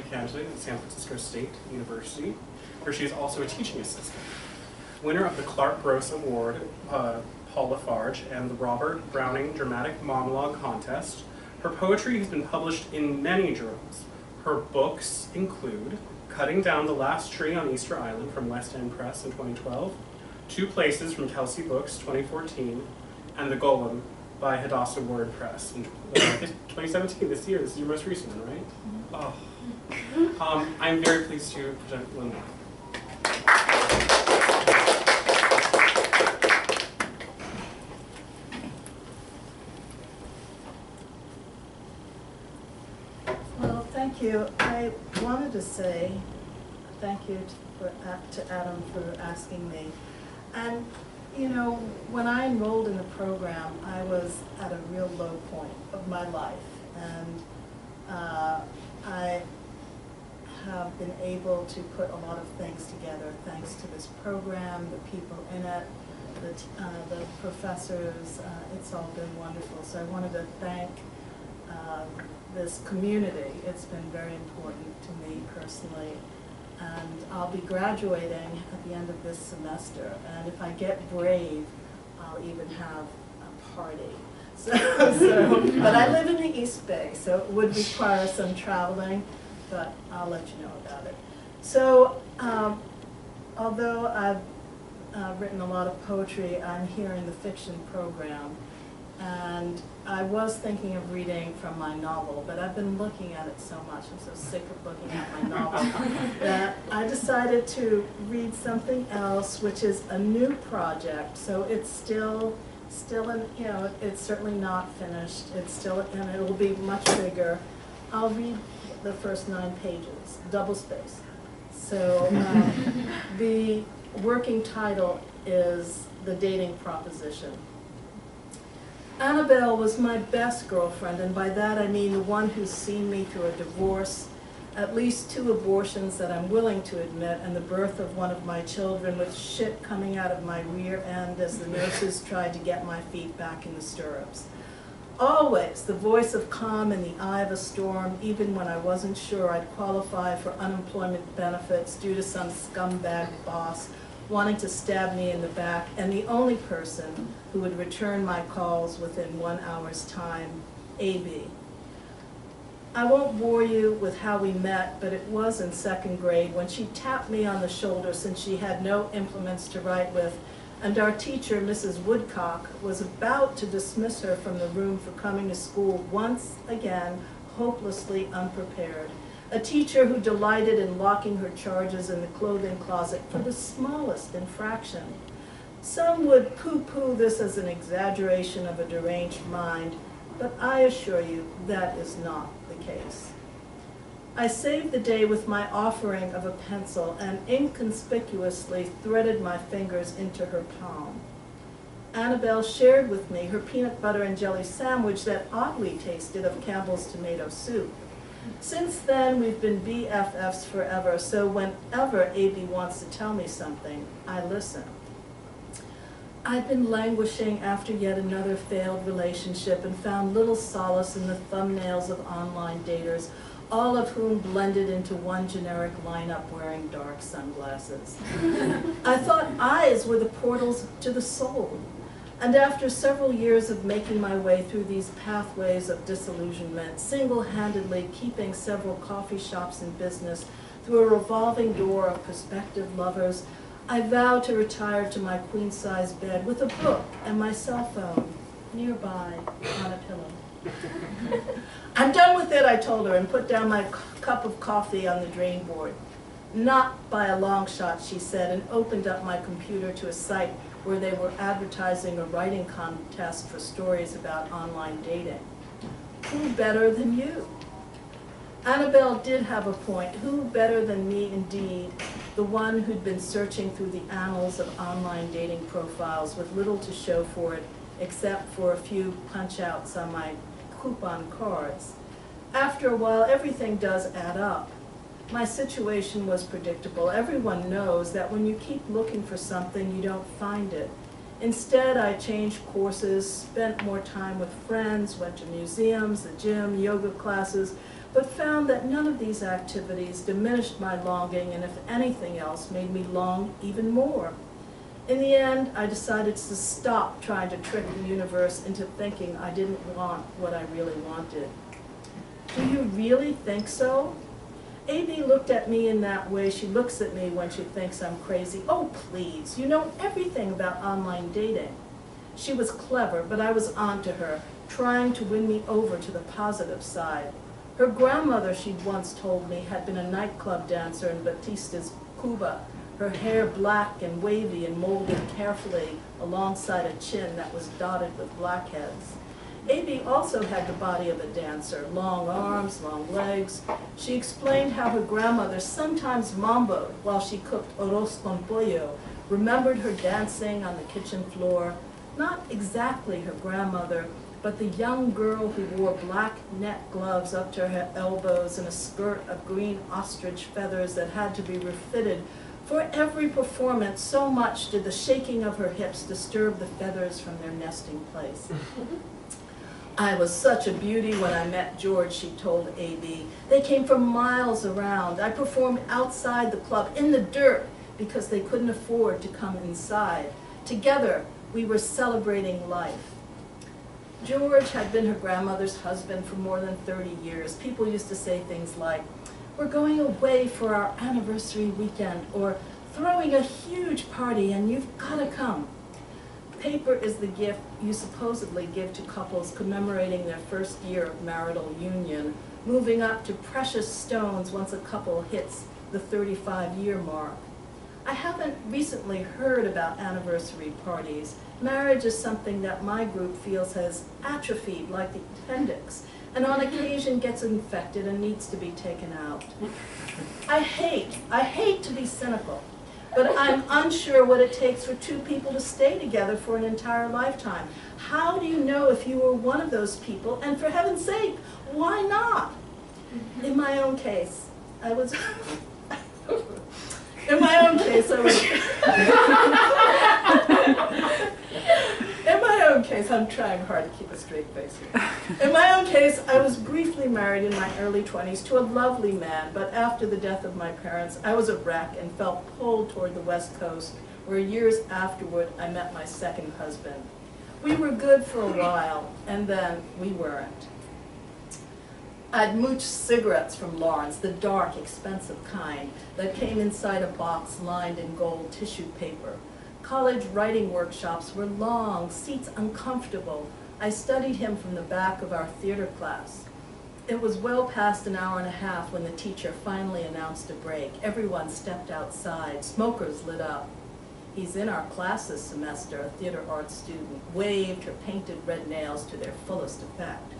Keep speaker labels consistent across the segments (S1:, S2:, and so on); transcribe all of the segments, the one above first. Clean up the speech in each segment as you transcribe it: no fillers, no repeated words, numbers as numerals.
S1: MBA candidate at San Francisco State University, where she is also a teaching assistant. Winner of the Clark Gross Award, Paul Lafarge, and the Robert Browning Dramatic Monologue Contest. Her poetry has been published in many journals. Her books include Cutting Down the Last Tree on Easter Island from West End Press in 2012, Two Places from Kelsey Books 2014, and The Golem by Hadassah Word Press in 2017, this year. This is your most recent one, right? Oh. I'm very pleased to present Lenore.
S2: Well, thank you. I wanted to say thank you to Adam for asking me. And you know, when I enrolled in the program, I was at a real low point of my life, and I have been able to put a lot of things together thanks to this program, the people in it, the professors. It's all been wonderful. So I wanted to thank this community. It's been very important to me personally. And I'll be graduating at the end of this semester. And if I get brave, I'll even have a party. But I live in the East Bay, so it would require some traveling, but I'll let you know about it. So although I've written a lot of poetry, I'm here in the fiction program. And I was thinking of reading from my novel, but I've been looking at it so much, I'm so sick of looking at my novel, that I decided to read something else, which is a new project. So it's still in, you know, it's certainly not finished. It's still, and it will be much bigger. I'll read the first 9 pages, double space. So the working title is The Dating Proposition. Annabelle was my best girlfriend, and by that I mean the one who's seen me through a divorce, at least 2 abortions that I'm willing to admit, and the birth of one of my children with shit coming out of my rear end as the nurses tried to get my feet back in the stirrups. Always the voice of calm in the eye of a storm, even when I wasn't sure I'd qualify for unemployment benefits due to some scumbag boss wanting to stab me in the back, and the only person who would return my calls within 1 hour's time, A.B. I won't bore you with how we met, but it was in 2nd grade when she tapped me on the shoulder since she had no implements to write with, and our teacher, Mrs. Woodcock, was about to dismiss her from the room for coming to school once again, hopelessly unprepared. A teacher who delighted in locking her charges in the clothing closet for the smallest infraction. Some would poo-poo this as an exaggeration of a deranged mind, but I assure you that is not the case. I saved the day with my offering of a pencil and inconspicuously threaded my fingers into her palm. Annabelle shared with me her peanut butter and jelly sandwich that oddly tasted of Campbell's tomato soup. Since then, we've been BFFs forever, so whenever A.B. wants to tell me something, I listen. I've been languishing after yet another failed relationship and found little solace in the thumbnails of online daters, all of whom blended into one generic lineup wearing dark sunglasses. I thought eyes were the portals to the soul. And after several years of making my way through these pathways of disillusionment, single-handedly keeping several coffee shops in business through a revolving door of prospective lovers, I vowed to retire to my queen-size bed with a book and my cell phone nearby on a pillow. I'm done with it, I told her, and put down my cup of coffee on the drain board. Not by a long shot, she said, and opened up my computer to a site where they were advertising a writing contest for stories about online dating. Who better than you? Annabelle did have a point. Who better than me, indeed, the one who'd been searching through the annals of online dating profiles with little to show for it, except for a few punch-outs on my coupon cards. After a while, everything does add up. My situation was predictable. Everyone knows that when you keep looking for something, you don't find it. Instead, I changed courses, spent more time with friends, went to museums, the gym, yoga classes, but found that none of these activities diminished my longing, and if anything else, made me long even more. In the end, I decided to stop trying to trick the universe into thinking I didn't want what I really wanted. Do you really think so? A.B. looked at me in that way she looks at me when she thinks I'm crazy. Oh, please, you know everything about online dating. She was clever, but I was on to her, trying to win me over to the positive side. Her grandmother, she'd once told me, had been a nightclub dancer in Batista's Cuba, her hair black and wavy and molded carefully alongside a chin that was dotted with blackheads. A.B. also had the body of a dancer, long arms, long legs. She explained how her grandmother sometimes mamboed while she cooked arroz con pollo, remembered her dancing on the kitchen floor. Not exactly her grandmother, but the young girl who wore black net gloves up to her elbows and a skirt of green ostrich feathers that had to be refitted for every performance. So much did the shaking of her hips disturb the feathers from their nesting place. I was such a beauty when I met George, she told A.B. They came from miles around. I performed outside the club in the dirt because they couldn't afford to come inside. Together, we were celebrating life. George had been her grandmother's husband for more than 30 years. People used to say things like, "We're going away for our anniversary weekend," or "throwing a huge party and you've got to come." Paper is the gift you supposedly give to couples commemorating their first year of marital union, moving up to precious stones once a couple hits the 35-year mark. I haven't recently heard about anniversary parties. Marriage is something that my group feels has atrophied like the appendix, and on occasion gets infected and needs to be taken out. I hate to be cynical, but I'm unsure what it takes for two people to stay together for an entire lifetime. How do you know if you were one of those people? And for heaven's sake, why not? In my own case, I was... In my own case, I'm trying hard to keep a straight face here. In my own case, I was briefly married in my early 20s to a lovely man, but after the death of my parents, I was a wreck and felt pulled toward the West Coast, where years afterward, I met my second husband. We were good for a while, and then we weren't. I'd mooched cigarettes from Lawrence, the dark, expensive kind that came inside a box lined in gold tissue paper. College writing workshops were long, seats uncomfortable. I studied him from the back of our theater class. It was well past an hour and a half when the teacher finally announced a break. Everyone stepped outside. Smokers lit up. "He's in our class this semester," a theater arts student waved her painted red nails to their fullest effect.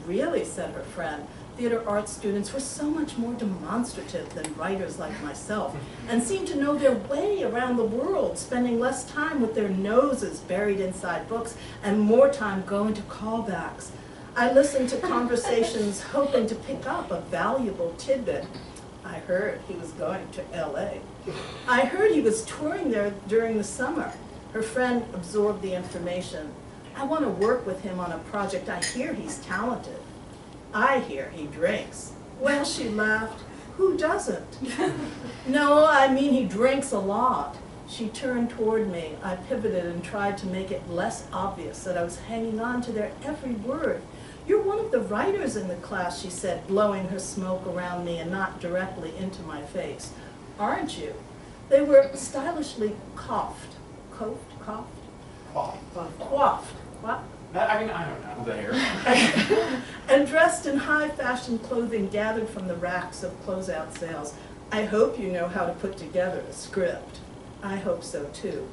S2: "Really," said her friend. Theater arts students were so much more demonstrative than writers like myself, and seemed to know their way around the world, spending less time with their noses buried inside books and more time going to callbacks. I listened to conversations hoping to pick up a valuable tidbit. I heard he was going to L.A. I heard he was touring there during the summer. Her friend absorbed the information. "I want to work with him on a project. I hear he's talented." "I hear he drinks." "Well," she laughed, "who doesn't?" "No, I mean he drinks a lot." She turned toward me. I pivoted and tried to make it less obvious that I was hanging on to their every word. "You're one of the writers in the class," she said, blowing her smoke around me and not directly into my face. "Aren't you?" They were stylishly coiffed. Coiffed? What?
S1: I don't know. The hair.
S2: And dressed in high-fashion clothing gathered from the racks of closeout sales. "I hope you know how to put together a script." I hope so, too.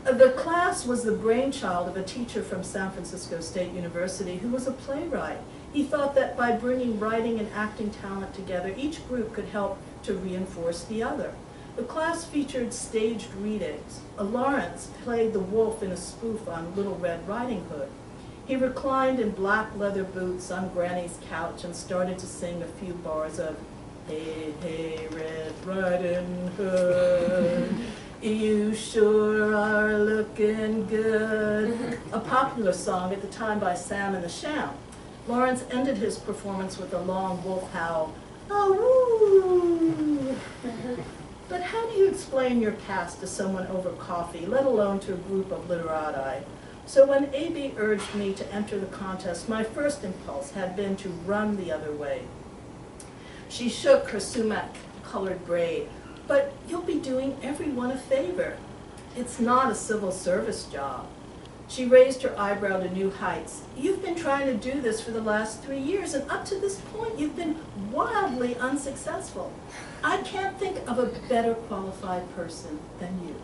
S2: The class was the brainchild of a teacher from San Francisco State University who was a playwright. He thought that by bringing writing and acting talent together, each group could help to reinforce the other. The class featured staged readings. Lawrence played the wolf in a spoof on Little Red Riding Hood. He reclined in black leather boots on Granny's couch and started to sing a few bars of "Hey, hey, Red Riding Hood, you sure are looking good," a popular song at the time by Sam and the Sham. Lawrence ended his performance with a long wolf howl. Oh, woo! But how do you explain your past to someone over coffee, let alone to a group of literati? So when A.B. urged me to enter the contest, my first impulse had been to run the other way. She shook her sumac-colored braid. But you'll be doing everyone a favor. It's not a civil service job. She raised her eyebrow to new heights. You've been trying to do this for the last 3 years, and up to this point, you've been wildly unsuccessful. I can't think of a better qualified person than you.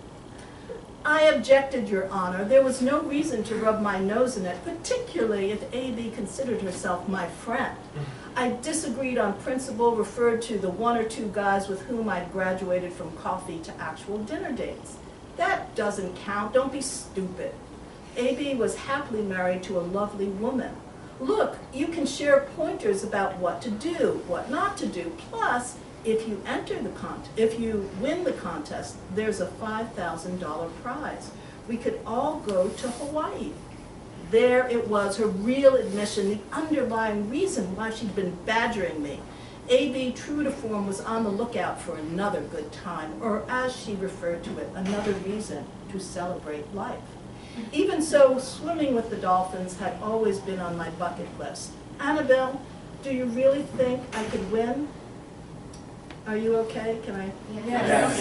S2: I objected, Your Honor. There was no reason to rub my nose in it, particularly if A.B. considered herself my friend. I disagreed on principle, referred to the 1 or 2 guys with whom I'd graduated from coffee to actual dinner dates. That doesn't count. Don't be stupid. A.B. was happily married to a lovely woman. Look, you can share pointers about what to do, what not to do. Plus, if you win the contest, there's a $5,000 prize. We could all go to Hawaii. There it was, her real admission, the underlying reason why she'd been badgering me. A.B., true to form, was on the lookout for another good time, or as she referred to it, another reason to celebrate life. Even so, swimming with the dolphins had always been on my bucket list. Annabelle, do you really think I could win? Are you okay? Can I?
S3: Yes.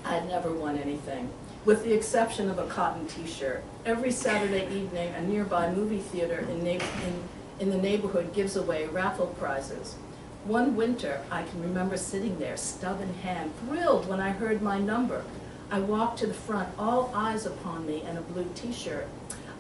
S2: I'd never won anything, with the exception of a cotton t-shirt. Every Saturday evening, a nearby movie theater in the neighborhood gives away raffle prizes. One winter, I can remember sitting there, stub in hand, thrilled when I heard my number. I walked to the front, all eyes upon me, and a blue t-shirt.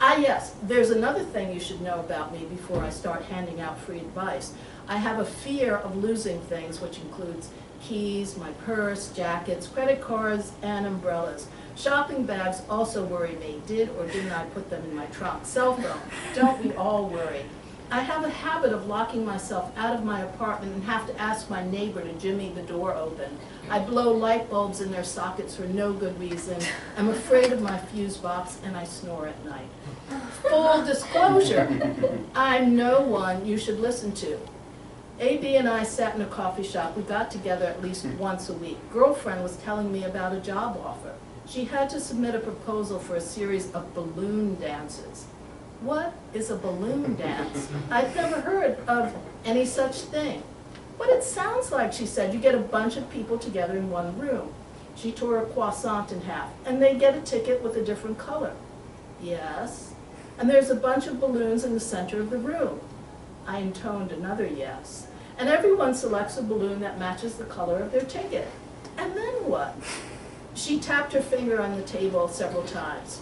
S2: Ah yes, there's another thing you should know about me before I start handing out free advice. I have a fear of losing things, which includes keys, my purse, jackets, credit cards, and umbrellas. Shopping bags also worry me. Did or didn't I put them in my trunk? Cell phone. Don't we all worry? I have a habit of locking myself out of my apartment and have to ask my neighbor to jimmy the door open. I blow light bulbs in their sockets for no good reason. I'm afraid of my fuse box, and I snore at night. Full disclosure, I'm no one you should listen to. A.B. and I sat in a coffee shop. We got together at least once a week. Girlfriend was telling me about a job offer. She had to submit a proposal for a series of balloon dances. What is a balloon dance? I'd never heard of any such thing. But it sounds like, she said, you get a bunch of people together in one room. She tore a croissant in half, and they get a ticket with a different color. Yes. And there's a bunch of balloons in the center of the room. I intoned another yes. And everyone selects a balloon that matches the color of their ticket. And then what? She tapped her finger on the table several times.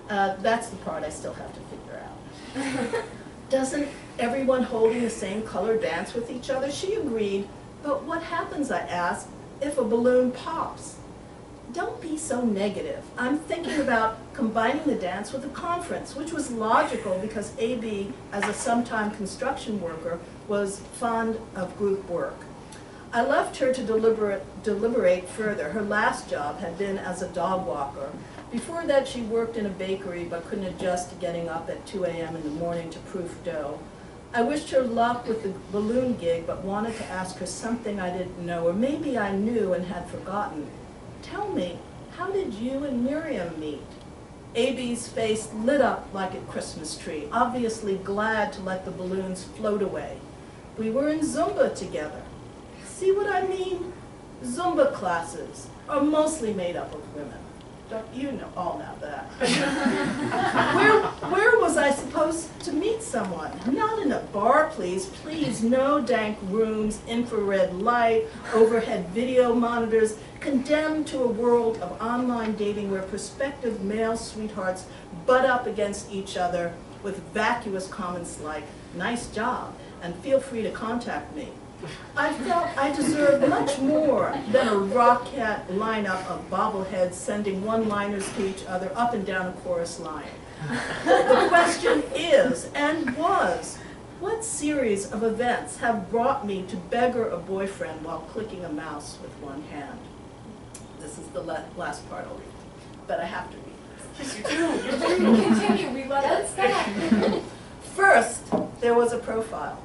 S2: That's the part I still have to figure out. Doesn't everyone holding the same color dance with each other? She agreed. But what happens, I asked, if a balloon pops? Don't be so negative. I'm thinking about combining the dance with a conference, which was logical because A.B., as a sometime construction worker, was fond of group work. I left her to deliberate further. Her last job had been as a dog walker. Before that, she worked in a bakery but couldn't adjust to getting up at 2 a.m. in the morning to proof dough. I wished her luck with the balloon gig, but wanted to ask her something I didn't know, or maybe I knew and had forgotten. Tell me, how did you and Miriam meet? A.B.'s face lit up like a Christmas tree, obviously glad to let the balloons float away. We were in Zumba together. See what I mean? Zumba classes are mostly made up of women. Don't you know all know that? Where was I supposed to meet someone? Not in a bar, please. Please, no dank rooms, infrared light, overhead video monitors, condemned to a world of online dating where prospective male sweethearts butt up against each other with vacuous comments like, nice job, and feel free to contact me. I felt I deserved much more than a Rockcat lineup of bobbleheads sending one-liners to each other up and down a chorus line. The question is, and was, what series of events have brought me to beggar a boyfriend while clicking a mouse with one hand? This is the last part I'll read, but I have to read.
S1: Yes, you do.
S3: Continue, we love it.
S2: First, there was a profile.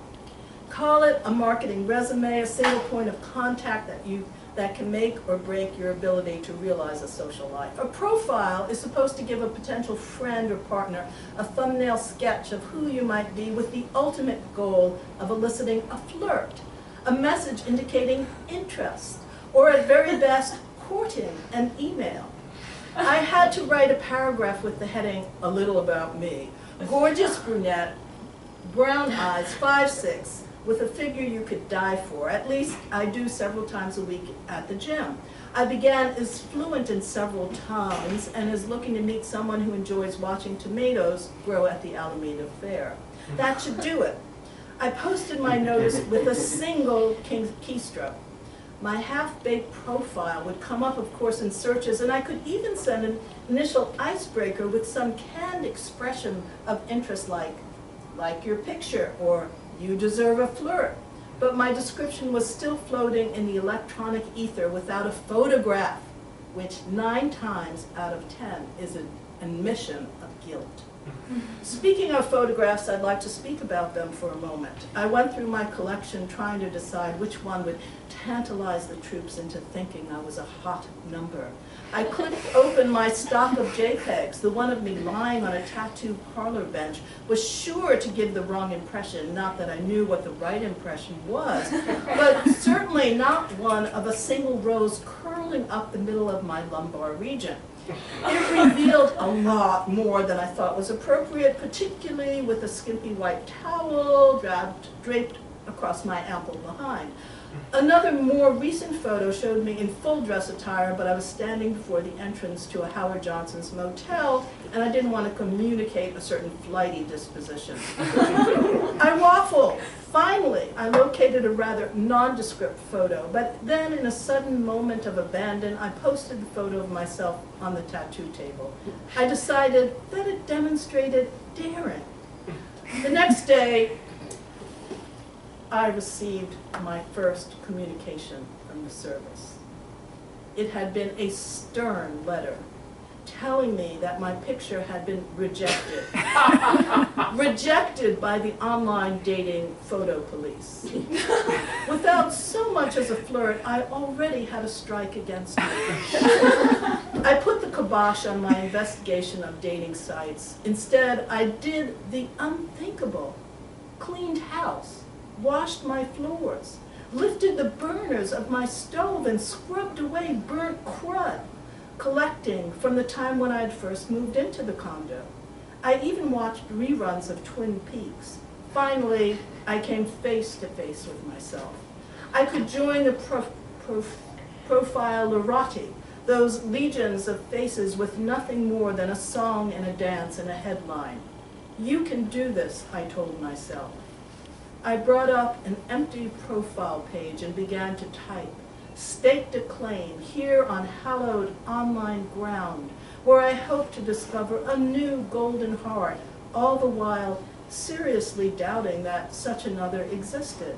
S2: Call it a marketing resume, a single point of contact that can make or break your ability to realize a social life. A profile is supposed to give a potential friend or partner a thumbnail sketch of who you might be with the ultimate goal of eliciting a flirt, a message indicating interest, or at very best, courting an email. I had to write a paragraph with the heading, "A little about me." Gorgeous brunette, brown eyes, 5'6", with a figure you could die for. At least I do several times a week at the gym. I began as fluent in several tongues and is looking to meet someone who enjoys watching tomatoes grow at the Alameda Fair. That should do it. I posted my notice with a single keystroke. My half-baked profile would come up, of course, in searches, and I could even send an initial icebreaker with some canned expression of interest like your picture, or "you deserve a flirt." But my description was still floating in the electronic ether without a photograph, which 9 times out of 10 is an admission of guilt. Speaking of photographs, I'd like to speak about them for a moment. I went through my collection trying to decide which one would tantalize the troops into thinking I was a hot number. I clicked open my stock of JPEGs. The one of me lying on a tattoo parlor bench was sure to give the wrong impression, not that I knew what the right impression was, but certainly not one of a single rose curling up the middle of my lumbar region. It revealed a lot more than I thought was appropriate, particularly with a skimpy white towel draped across my ample behind. Another more recent photo showed me in full dress attire, but I was standing before the entrance to a Howard Johnson's motel, and I didn't want to communicate a certain flighty disposition. I waffled. Finally, I located a rather nondescript photo, but then in a sudden moment of abandon, I posted the photo of myself on the tattoo table. I decided that it demonstrated daring. The next day, I received my first communication from the service. It had been a stern letter telling me that my picture had been rejected. Rejected by the online dating photo police. Without so much as a flirt, I already had a strike against me. I put the kibosh on my investigation of dating sites. Instead, I did the unthinkable. Cleaned house. Washed my floors, lifted the burners of my stove and scrubbed away burnt crud, collecting from the time when I had first moved into the condo. I even watched reruns of Twin Peaks. Finally, I came face to face with myself. I could join the profile literati, those legions of faces with nothing more than a song and a dance and a headline. You can do this, I told myself. I brought up an empty profile page and began to type, staked a claim here on hallowed online ground, where I hope to discover a new golden heart, all the while seriously doubting that such another existed.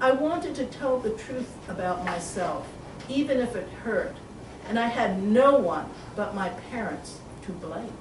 S2: I wanted to tell the truth about myself, even if it hurt, and I had no one but my parents to blame.